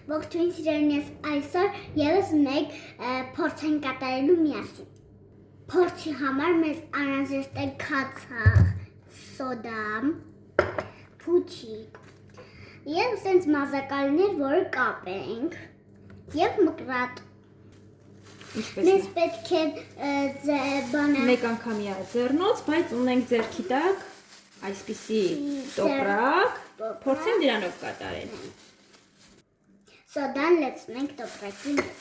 Ողջույն սիրելիներ, այսօր եւս մեկ փորձ ենք կատարելու միասին։ Փորձի համար մեզ անհրաժեշտ է քացախ, սոդա, փուչիկ եւ sense մազակալներ, որը կապենք եւ մկրատ։ Մեզ պետք է բանը մեկ անգամյա ձեռնոց, բայց ունենք ձեռքի տակ այսպիսի տոպրակ, փորձեմ դրանով կատարել։ Սոդան լցնենք տոպրակի մեջ։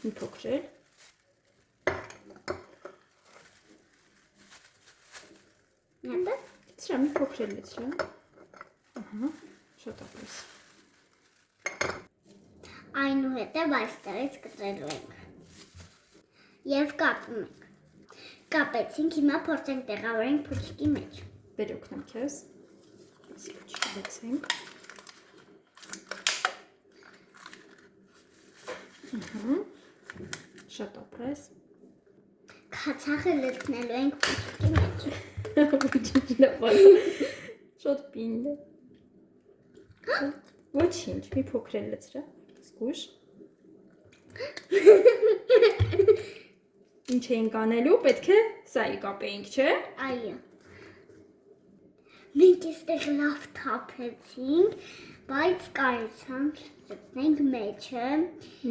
Մի փոքր։ Նետը։ Սրա մի փոքր լցրա։ Ահա, շատ ապրես։ Այնուհետև այստեղից կտրելու ենք։ Եվ կապում ենք։ Կապեցինք, հիմա փորձենք տեղավորենք փուչիկի մեջ։ Բեր օգնեմ քեզ։ Այսի փուչիկը լցենք։ Շատ ապրես։ Քացախը լցնելու ենք փուչիկի մեջ։ Շատ պինդ է։ Ոչինչ, մի փոքր լցրա։ Զգուշ։ Ինչ էինք անելու, պետք է սայի կապեինք, չէ։ Այո։ Մենք այստեղ լավ թափեցինք, բայց կարեցանք լցնենք մեջը։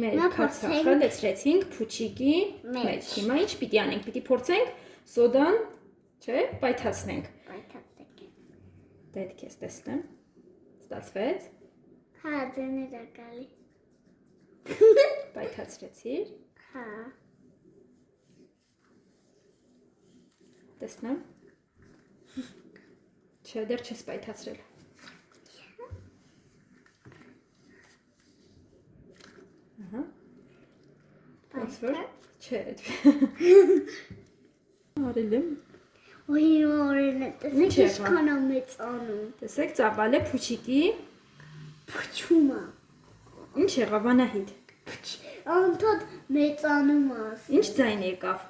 Մեր քացախը լցրեցինք փուչիկի մեջ։ Հիմա ինչ պիտի անենք, պիտի փորձենք սոդան, չէ, պայթացնենք։ Պայթացնենք։ Դե քեզ տեսնեմ։ Ստացվեց։ Հա, ձեներ է գալի։ Պայթացրեցիր։ Հա։ Տեսնեմ։ Չէ, դեռ չես պայթացրել։ Ահա։ Ոնց որ չէ։ Արել եմ։ Ոյ, օրենը, տեսեք ինչքան է մեծանում։ Տեսեք, ծավալը փուչիկի Փչումը։ ինչ եղավ Անահիտ։ Անդադ մեծանում է։ Ինչ ձայն եկավ։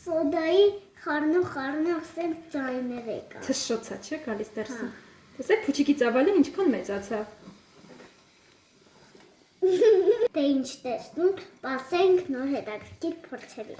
Սոդայի խառնող սեն ձայներ եկա։ Թշշոցա, չէ, գալիս դերսը։ Տեսեք, փուչիկի ծավալը ինչքան մեծացավ։ Դե ինչ տեսնում, սպասենք նոր հետաքրքիր փորձերի։